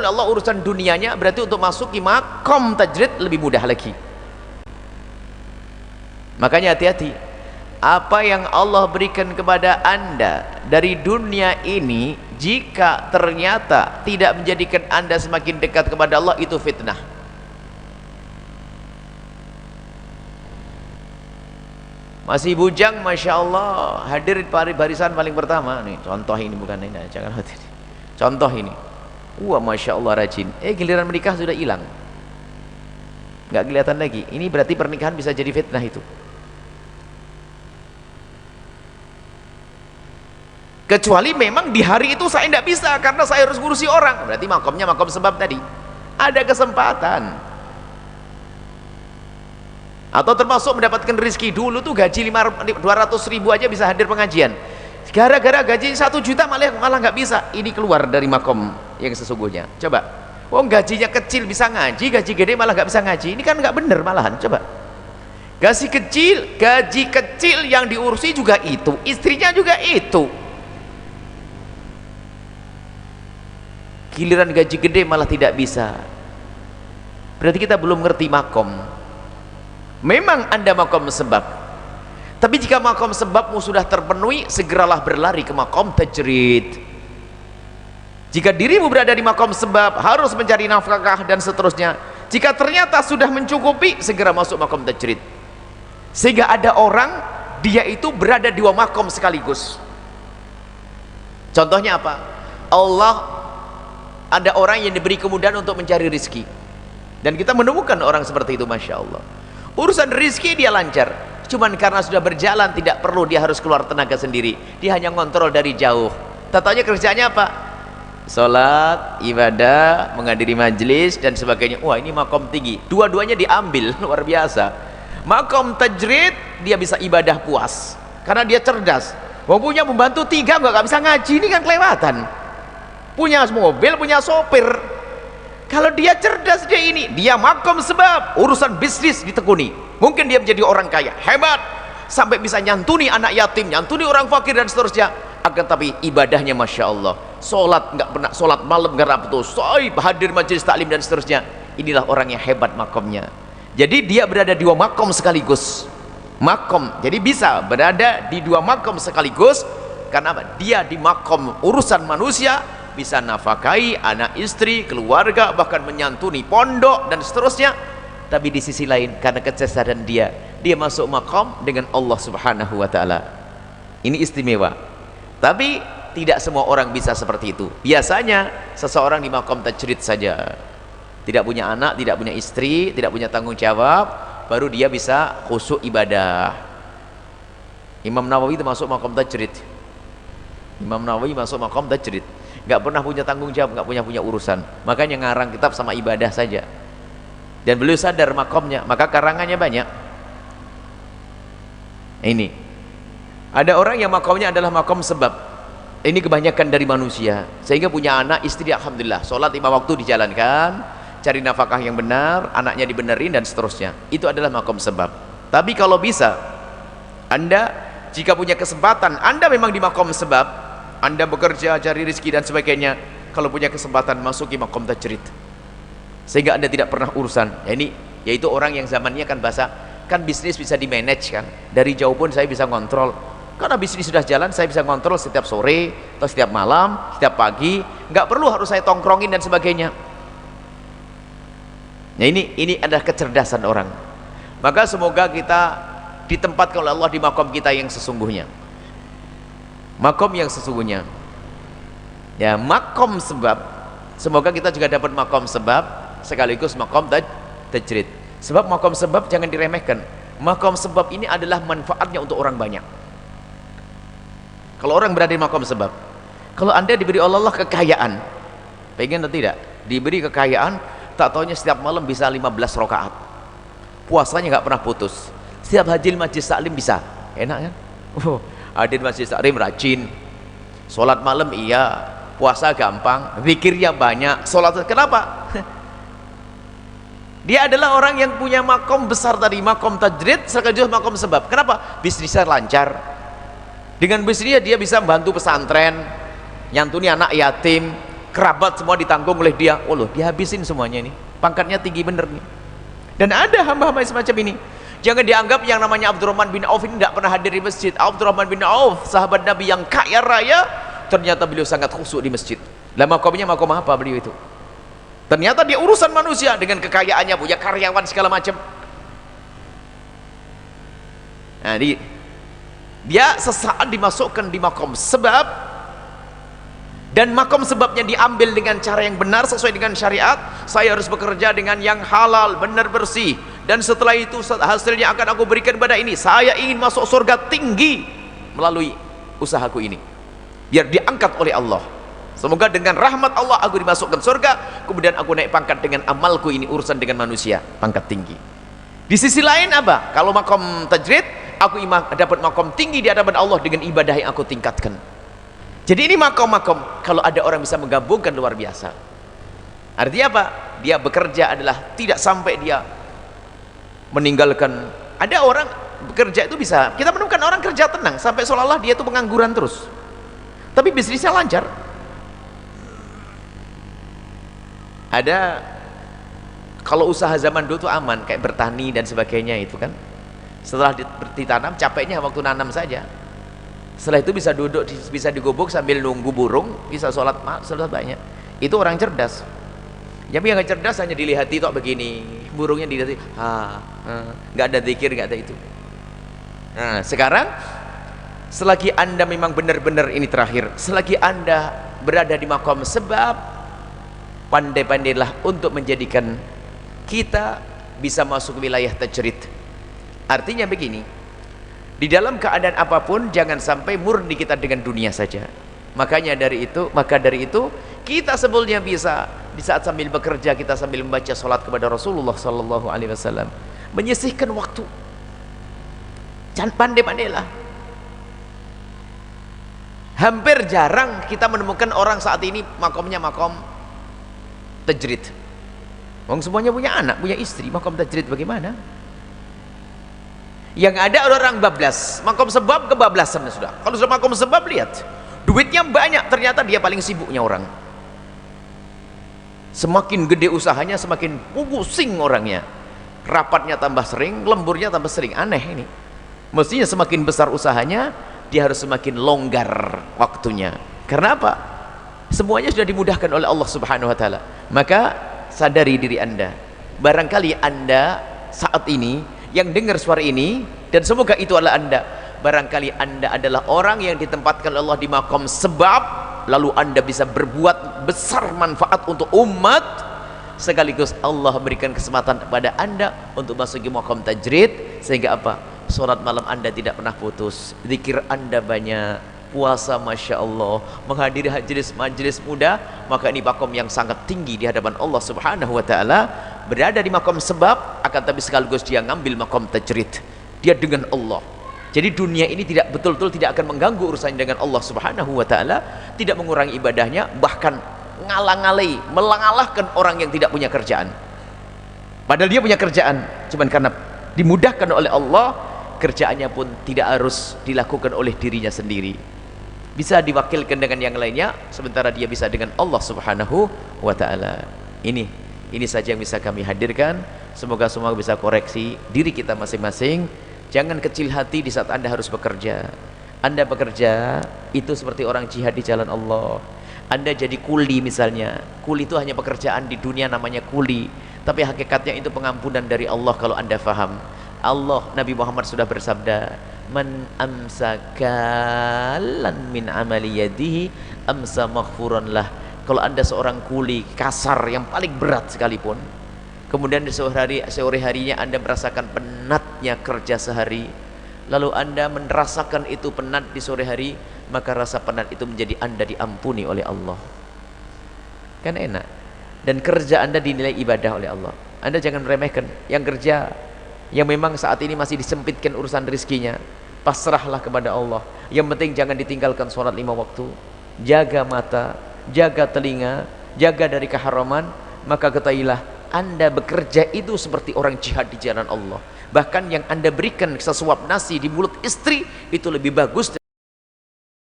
oleh Allah urusan dunianya, berarti untuk masuk ke makom tajrid lebih mudah lagi. Makanya hati-hati, apa yang Allah berikan kepada anda dari dunia ini, jika ternyata tidak menjadikan anda semakin dekat kepada Allah, itu fitnah. Masih bujang, Masya Allah, hadir barisan paling pertama nih. Contoh ini, bukan ini, jangan hadir. Contoh ini, wah Masya Allah rajin, giliran menikah sudah hilang, nggak kelihatan lagi. Ini berarti pernikahan bisa jadi fitnah itu. Kecuali memang di hari itu saya tidak bisa karena saya harus ngurusi orang, berarti makomnya makom sebab tadi, ada kesempatan. Atau termasuk mendapatkan rezeki. Dulu tuh gaji 200.000 aja bisa hadir pengajian, gara-gara gaji 1 juta malah nggak bisa. Ini keluar dari makom yang sesungguhnya. Coba, gajinya kecil bisa ngaji, gaji gede malah nggak bisa ngaji. Ini kan nggak bener malahan. Coba, gaji kecil yang diurusi juga itu, istrinya juga itu. Giliran gaji gede malah tidak bisa. Berarti kita belum ngerti makom. Memang anda makom sebab, tapi jika makom sebabmu sudah terpenuhi, segeralah berlari ke makom tajrid. Jika dirimu berada di makom sebab, harus mencari nafkah dan seterusnya, jika ternyata sudah mencukupi, segera masuk makom tajrid. Sehingga ada orang, dia itu berada di dua makom sekaligus. Contohnya apa? Ada orang yang diberi kemudahan untuk mencari rezeki, dan kita menemukan orang seperti itu, Masya Allah. Urusan rizki dia lancar, cuman karena sudah berjalan tidak perlu dia harus keluar tenaga sendiri, dia hanya ngontrol dari jauh. Tatanya kerjanya apa? Sholat, ibadah, menghadiri majelis dan sebagainya. Wah, ini makom tinggi, dua-duanya diambil, luar biasa. Makom tajrid dia bisa ibadah puas karena dia cerdas. Punya membantu 3 nggak bisa ngaji, ini kan kelewatan. Punya mobil, punya sopir. Kalau dia cerdas, dia makom sebab, urusan bisnis ditekuni. Mungkin dia menjadi orang kaya, hebat, sampai bisa nyantuni anak yatim, nyantuni orang fakir dan seterusnya. Akan tapi ibadahnya Masya Allah, sholat nggak pernah, sholat malam nggak pernah putus, hadir majelis taklim dan seterusnya. Inilah orang yang hebat makomnya. Jadi dia berada di dua makom sekaligus. Makom, jadi bisa berada di dua makom sekaligus. Karena apa? Dia di makom urusan manusia, bisa nafkahi anak istri, keluarga, bahkan menyantuni pondok dan seterusnya. Tapi di sisi lain, karena kecerdasan dia masuk makom dengan Allah Subhanahu wa ta'ala. Ini istimewa. Tapi tidak semua orang bisa seperti itu. Biasanya seseorang di makom tajrid saja, tidak punya anak, tidak punya istri, tidak punya tanggung jawab, baru dia bisa khusyuk ibadah. Imam Nawawi itu masuk makom tajrid. Imam Nawawi masuk makom tajrid, nggak pernah punya tanggung jawab, nggak punya urusan, makanya ngarang kitab sama ibadah saja. Dan beliau sadar makomnya, maka karangannya banyak. Ini ada orang yang makomnya adalah makom sebab. Ini kebanyakan dari manusia, sehingga punya anak istri, alhamdulillah, sholat 5 waktu dijalankan, cari nafkah yang benar, anaknya dibenerin dan seterusnya. Itu adalah makom sebab. Tapi kalau bisa, anda jika punya kesempatan, anda memang di makom sebab, anda bekerja, cari rezeki dan sebagainya, kalau punya kesempatan masuki makom tajrid, sehingga anda tidak pernah urusan. Ya, ini yaitu orang yang zamannya kan bisnis bisa di manage kan, dari jauh pun saya bisa kontrol, karena bisnis sudah jalan, saya bisa kontrol setiap sore atau setiap malam, setiap pagi, nggak perlu harus saya tongkrongin dan sebagainya. Nah, ini adalah kecerdasan orang. Maka semoga kita ditempatkan oleh Allah di makom kita yang sesungguhnya, makom yang sesungguhnya, ya, makom sebab. Semoga kita juga dapat makom sebab sekaligus makom tajrid. Sebab makom sebab jangan diremehkan. Makom sebab ini adalah manfaatnya untuk orang banyak. Kalau orang berada di makom sebab, kalau anda diberi oleh Allah kekayaan, pengen atau tidak diberi kekayaan, tak taunya setiap malam bisa 15 rakaat, puasanya nggak pernah putus, setiap hadir majlis taklim bisa, enak kan? Hadir majlis taklim rajin, sholat malam iya, puasa gampang, zikirnya banyak, sholat. Kenapa? Dia adalah orang yang punya makom besar tadi, makom tajrid sekaligus makom sebab. Kenapa? Bisnisnya lancar. Dengan bisnisnya dia bisa membantu pesantren, nyantuni anak yatim, kerabat semua ditanggung oleh dia. Oh loh, dihabisin semuanya ini, pangkatnya tinggi bener nih. Dan ada hamba-hamba semacam ini. Jangan dianggap yang namanya Abdurrahman bin Auf ini tidak pernah hadir di masjid. Abdurrahman bin Auf, sahabat Nabi yang kaya raya, ternyata beliau sangat khusyuk di masjid. Lah makomnya makom apa beliau itu? Ternyata dia urusan manusia dengan kekayaannya, punya karyawan segala macam. Nah, dia sesaat dimasukkan di makom sebab, dan makom sebabnya diambil dengan cara yang benar sesuai dengan syariat. Saya harus bekerja dengan yang halal, benar, bersih, dan setelah itu hasilnya akan aku berikan pada ini. Saya ingin masuk surga tinggi melalui usahaku ini, biar diangkat oleh Allah. Semoga dengan rahmat Allah aku dimasukkan surga, kemudian aku naik pangkat dengan amalku ini, urusan dengan manusia, pangkat tinggi. Di sisi lain apa? Kalau makom tajrid, aku dapat makom tinggi di hadapan Allah dengan ibadah yang aku tingkatkan. Jadi ini makom-makom, kalau ada orang bisa menggabungkan, luar biasa. Artinya apa? Dia bekerja adalah tidak sampai dia meninggalkan. Ada orang bekerja itu bisa, kita menemukan orang kerja tenang sampai seolah-olah dia itu pengangguran terus, tapi bisnisnya lancar. Ada, kalau usaha zaman dulu itu aman, kayak bertani dan sebagainya itu kan, setelah ditanam capeknya waktu nanam saja, setelah itu bisa duduk, bisa digubuk sambil nunggu burung, bisa sholat banyak. Itu orang cerdas. Tapi yang nggak cerdas hanya dilihati tok begini, burungnya dilihati, nggak ada zikir, nggak ada itu. Nah sekarang, selagi anda memang benar-benar ini terakhir, selagi anda berada di makom sebab, pandai-pandailah untuk menjadikan kita bisa masuk ke wilayah tajrid. Artinya begini, di dalam keadaan apapun jangan sampai murni kita dengan dunia saja. Maka dari itu kita sebelumnya bisa di saat sambil bekerja, kita sambil membaca salat kepada Rasulullah sallallahu alaihi wasallam, menyisihkan waktu. Jangan, pandai-pandailah. Hampir jarang kita menemukan orang saat ini makomnya makom tajrid. Wong semuanya punya anak, punya istri, makom tajrid bagaimana? Yang ada orang bablas, makom sebab kebablasan sudah. Kalau sudah makom sebab, lihat duitnya banyak, ternyata dia paling sibuknya orang. Semakin gede usahanya, semakin pusing orangnya. Rapatnya tambah sering, lemburnya tambah sering. Aneh ini. Mestinya semakin besar usahanya, dia harus semakin longgar waktunya. Karena apa? Semuanya sudah dimudahkan oleh Allah Subhanahu wa taala. Maka sadari diri anda, barangkali anda saat ini yang dengar suara ini, dan semoga itu adalah anda, barangkali anda adalah orang yang ditempatkan oleh Allah di makom sebab, lalu anda bisa berbuat besar manfaat untuk umat, sekaligus Allah berikan kesempatan kepada anda untuk masuk ke makom tajrid, sehingga apa? Salat malam anda tidak pernah putus, zikir anda banyak, puasa Masya Allah, menghadiri majelis muda. Maka ini makom yang sangat tinggi di hadapan Allah Subhanahu wa ta'ala. Berada di makom sebab, akan tapi sekaligus dia ngambil makom tajrid, dia dengan Allah. Jadi dunia ini betul-betul tidak akan mengganggu urusannya dengan Allah Subhanahu wa ta'ala, tidak mengurangi ibadahnya, bahkan ngalang-ngalai, melangalahkan orang yang tidak punya kerjaan. Padahal dia punya kerjaan, cuman karena dimudahkan oleh Allah, kerjaannya pun tidak harus dilakukan oleh dirinya sendiri, bisa diwakilkan dengan yang lainnya, sementara dia bisa dengan Allah Subhanahu wa ta'ala. Ini saja yang bisa kami hadirkan. Semoga semua bisa koreksi diri kita masing-masing. Jangan kecil hati di saat anda harus bekerja. Anda bekerja itu seperti orang jihad di jalan Allah. Anda jadi kuli misalnya, kuli itu hanya pekerjaan di dunia namanya kuli, tapi hakikatnya itu pengampunan dari Allah kalau anda faham. Allah, Nabi Muhammad sudah bersabda, man amsakalan min amali yadihi amsa maghfuran lah. Kalau anda seorang kuli kasar yang paling berat sekalipun, kemudian di sore harinya anda merasakan penatnya kerja sehari, lalu anda merasakan itu penat di sore hari, maka rasa penat itu menjadi anda diampuni oleh Allah. Kan enak. Dan kerja anda dinilai ibadah oleh Allah. Anda jangan meremehkan yang kerja, yang memang saat ini masih disempitkan urusan rezekinya, pasrahlah kepada Allah. Yang penting jangan ditinggalkan sholat 5 waktu, jaga mata, jaga telinga, jaga dari keharaman. Maka ketahuilah anda bekerja itu seperti orang jihad di jalan Allah. Bahkan yang anda berikan sesuap nasi di mulut istri itu lebih bagus